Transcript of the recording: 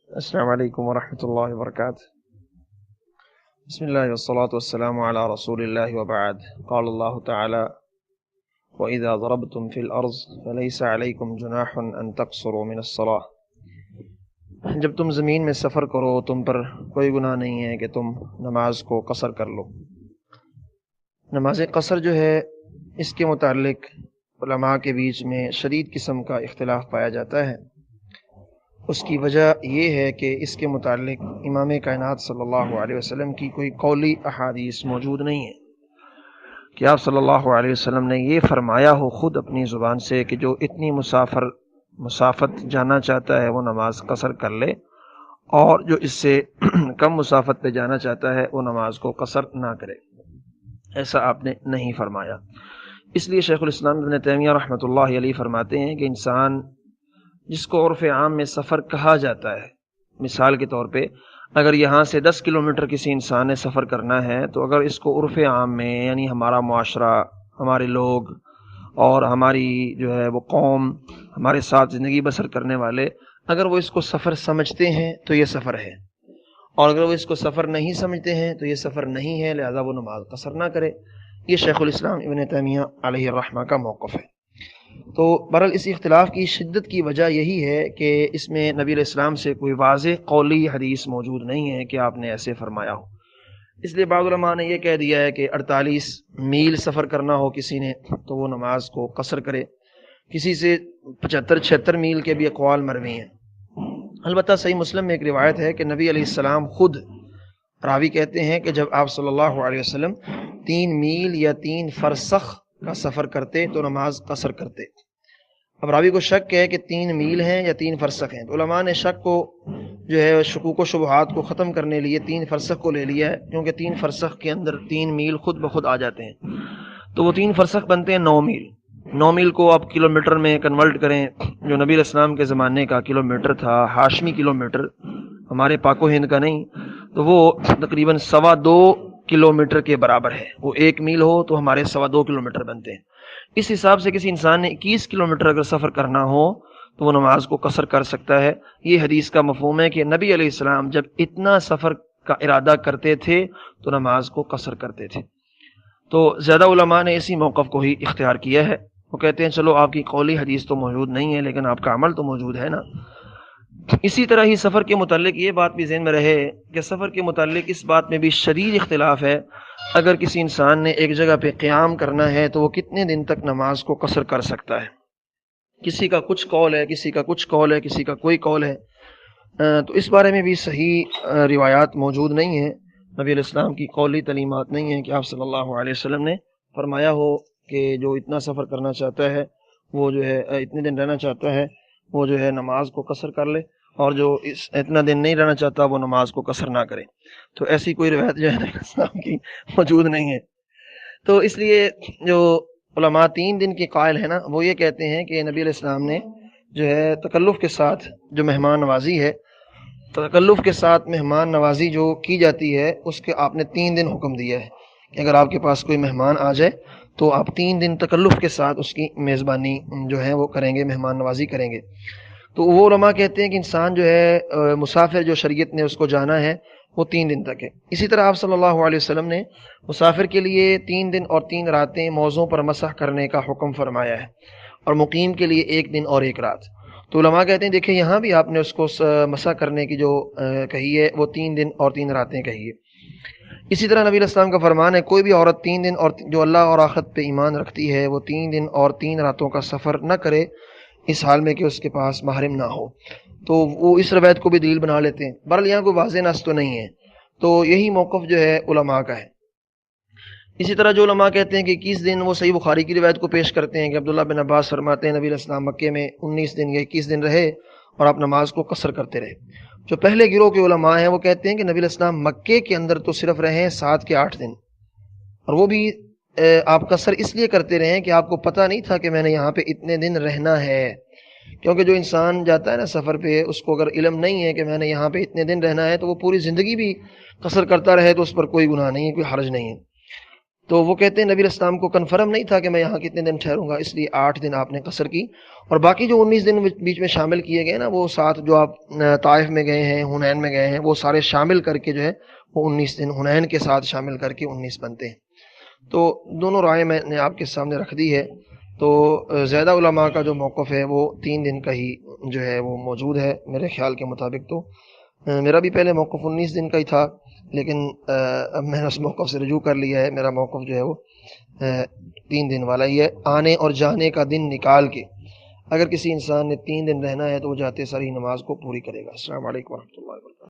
السلام علیکم ورحمۃ اللہ وبرکاتہ۔ بسم اللہ والصلاة والسلام علی رسول اللہ وبعد۔ قال اللہ تعالی وَإِذَا ضَرَبْتُمْ فِي الْأَرْضِ فَلَيْسَ عَلَيْكُمْ جُنَاحٌ أَن تَقْصُرُوا مِنَ الصَّلَاةِ، جب تم زمین میں سفر کرو تم پر کوئی گناہ نہیں ہے کہ تم نماز کو قصر کر لو۔ نماز قصر جو ہے اس کے متعلق علماء کے بیچ میں شدید قسم کا اختلاف پایا جاتا ہے۔ اس کی وجہ یہ ہے کہ اس کے متعلق امام کائنات صلی اللہ علیہ وسلم کی کوئی قولی احادیث موجود نہیں ہے کہ آپ صلی اللہ علیہ وسلم نے یہ فرمایا ہو خود اپنی زبان سے کہ جو اتنی مسافت جانا چاہتا ہے وہ نماز قصر کر لے، اور جو اس سے کم مسافت پہ جانا چاہتا ہے وہ نماز کو قصر نہ کرے۔ ایسا آپ نے نہیں فرمایا۔ اس لیے شیخ الاسلام ابن تیمیہ رحمۃ اللہ علیہ فرماتے ہیں کہ انسان جس کو عرف عام میں سفر کہا جاتا ہے، مثال کے طور پہ اگر یہاں سے 10 کلومیٹر کسی انسان نے سفر کرنا ہے تو اگر اس کو عرف عام میں یعنی ہمارا معاشرہ، ہمارے لوگ اور ہماری جو ہے وہ قوم، ہمارے ساتھ زندگی بسر کرنے والے، اگر وہ اس کو سفر سمجھتے ہیں تو یہ سفر ہے، اور اگر وہ اس کو سفر نہیں سمجھتے ہیں تو یہ سفر نہیں ہے، لہذا وہ نماز قصر نہ کرے۔ یہ شیخ الاسلام ابن تیمیہ علیہ الرحمہ کا موقف ہے۔ تو بہرحال اس اختلاف کی شدت کی وجہ یہی ہے کہ اس میں نبی علیہ السلام سے کوئی واضح قولی حدیث موجود نہیں ہے کہ آپ نے ایسے فرمایا ہو۔ اس لیے بعض علماء نے یہ کہہ دیا ہے کہ 48 میل سفر کرنا ہو کسی نے تو وہ نماز کو قصر کرے۔ کسی سے 75-76 میل کے بھی اقوال مروی ہیں۔ البتہ صحیح مسلم میں ایک روایت ہے کہ نبی علیہ السلام خود، راوی کہتے ہیں کہ جب آپ صلی اللہ علیہ وسلم 3 میل یا 3 فرسخ کا سفر کرتے تو نماز قصر کرتے۔ اب راوی کو شک ہے کہ 3 میل ہیں یا 3 فرسخ ہیں، تو علماء نے شک کو جو ہے شکوک و شبہات کو ختم کرنے لیے 3 فرسخ کو لے لیا ہے، کیونکہ 3 فرسخ کے اندر 3 میل خود بخود آ جاتے ہیں، تو وہ 3 فرسخ بنتے ہیں 9 میل۔ 9 میل کو آپ کلومیٹر میں کنورٹ کریں، جو نبی علیہ السلام کے زمانے کا کلومیٹر تھا، ہاشمی کلومیٹر، ہمارے پاک و ہند کا نہیں، تو وہ تقریباً 2.25 کلومیٹر کے برابر ہے۔ وہ 1 میل ہو تو ہمارے 2.25 کلومیٹر بنتے ہیں۔ اس حساب سے کسی انسان نے 21 کلومیٹر اگر سفر کرنا ہو تو وہ نماز کو قصر کر سکتا ہے۔ یہ حدیث کا مفہوم ہے کہ نبی علیہ السلام جب اتنا سفر کا ارادہ کرتے تھے تو نماز کو قصر کرتے تھے۔ تو زیادہ علماء نے اسی موقف کو ہی اختیار کیا ہے۔ وہ کہتے ہیں چلو آپ کی قولی حدیث تو موجود نہیں ہے لیکن آپ کا عمل تو موجود ہے نا۔ اسی طرح ہی سفر کے متعلق یہ بات بھی ذہن میں رہے کہ سفر کے متعلق اس بات میں بھی شدید اختلاف ہے، اگر کسی انسان نے ایک جگہ پہ قیام کرنا ہے تو وہ کتنے دن تک نماز کو قصر کر سکتا ہے۔ کسی کا کچھ قول ہے، کسی کا کچھ قول ہے، کسی کا کوئی قول ہے۔ تو اس بارے میں بھی صحیح روایات موجود نہیں ہیں، نبی علیہ السلام کی قولی تعلیمات نہیں ہیں کہ آپ صلی اللہ علیہ وسلم نے فرمایا ہو کہ جو اتنا سفر کرنا چاہتا ہے، وہ جو ہے اتنے دن رہنا چاہتا ہے، وہ جو ہے نماز کو قصر کر لے، اور جو اتنا دن نہیں رہنا چاہتا وہ نماز کو قصر نہ کرے۔ تو ایسی کوئی روایت جو ہے نبی علیہ السلام کی موجود نہیں ہے۔ تو اس لیے جو علماء 3 دن کے قائل ہیں نا، وہ یہ کہتے ہیں کہ نبی علیہ السلام نے جو ہے تکلف کے ساتھ جو مہمان نوازی ہے، تکلف کے ساتھ مہمان نوازی جو کی جاتی ہے، اس کے آپ نے 3 دن حکم دیا ہے کہ اگر آپ کے پاس کوئی مہمان آ جائے تو آپ 3 دن تکلف کے ساتھ اس کی میزبانی جو ہے وہ کریں گے، مہمان نوازی کریں گے۔ تو وہ علماء کہتے ہیں کہ انسان جو ہے مسافر جو شریعت نے اس کو جانا ہے وہ 3 دن تک ہے۔ اسی طرح آپ صلی اللہ علیہ وسلم نے مسافر کے لیے 3 دن اور 3 راتیں موضوع پر مسح کرنے کا حکم فرمایا ہے، اور مقیم کے لیے 1 دن اور 1 رات۔ تو علماء کہتے ہیں دیکھیں یہاں بھی آپ نے اس کو مسح کرنے کی جو کہی ہے وہ 3 دن اور 3 راتیں کہی ہے۔ اسی طرح نبی علیہ السلام کا فرمان ہے کوئی بھی عورت 3 دن اور جو اللہ اور آخرت پہ ایمان رکھتی ہے وہ 3 دن اور 3 راتوں کا سفر نہ کرے، اس حال میں کہ اس کے پاس محرم نہ ہو۔ تو وہ اس روایت کو بھی دلیل بنا لیتے ہیں۔ بہرحال یہاں کوئی واضح نص تو نہیں ہے، تو یہی موقف جو ہے علماء کا ہے۔ اسی طرح جو علماء کہتے ہیں کہ 21 دن، وہ صحیح بخاری کی روایت کو پیش کرتے ہیں کہ عبداللہ بن عباس فرماتے ہیں نبی علیہ السلام مکے میں 19 دن یا 21 دن رہے اور آپ نماز کو قصر کرتے رہے۔ جو پہلے گروہ کے علماء ہیں وہ کہتے ہیں کہ نبی علیہ السلام مکے کے اندر تو صرف رہے 7 کے 8 دن، اور وہ بھی آپ قصر اس لیے کرتے رہے کہ آپ کو پتہ نہیں تھا کہ میں نے یہاں پہ اتنے دن رہنا ہے۔ کیونکہ جو انسان جاتا ہے نا سفر پہ، اس کو اگر علم نہیں ہے کہ میں نے یہاں پہ اتنے دن رہنا ہے تو وہ پوری زندگی بھی قصر کرتا رہے تو اس پر کوئی گناہ نہیں ہے، کوئی حرج نہیں ہے۔ تو وہ کہتے ہیں نبی علیہ السلام کو کنفرم نہیں تھا کہ میں یہاں کتنے دن ٹھہروں گا، اس لیے 8 دن آپ نے قصر کی، اور باقی جو 19 دن بیچ میں شامل کیے گئے نا، وہ 7 جو آپ طائف میں گئے ہیں، حنین میں گئے ہیں، وہ سارے شامل کر کے جو ہے وہ 19 دن حنین کے ساتھ شامل کر کے 19 بنتے ہیں۔ تو دونوں رائے میں نے آپ کے سامنے رکھ دی ہے۔ تو زیادہ علماء کا جو موقف ہے وہ 3 دن کا ہی جو ہے وہ موجود ہے میرے خیال کے مطابق۔ تو میرا بھی پہلے موقف 19 دن کا ہی تھا، لیکن اب میں نے اس موقف سے رجوع کر لیا ہے، میرا موقف جو ہے وہ 3 دن والا ہی ہے، آنے اور جانے کا دن نکال کے۔ اگر کسی انسان نے 3 دن رہنا ہے تو وہ جاتے ساری نماز کو پوری کرے گا۔ السلام علیکم ورحمۃ اللہ وبرکاتہ۔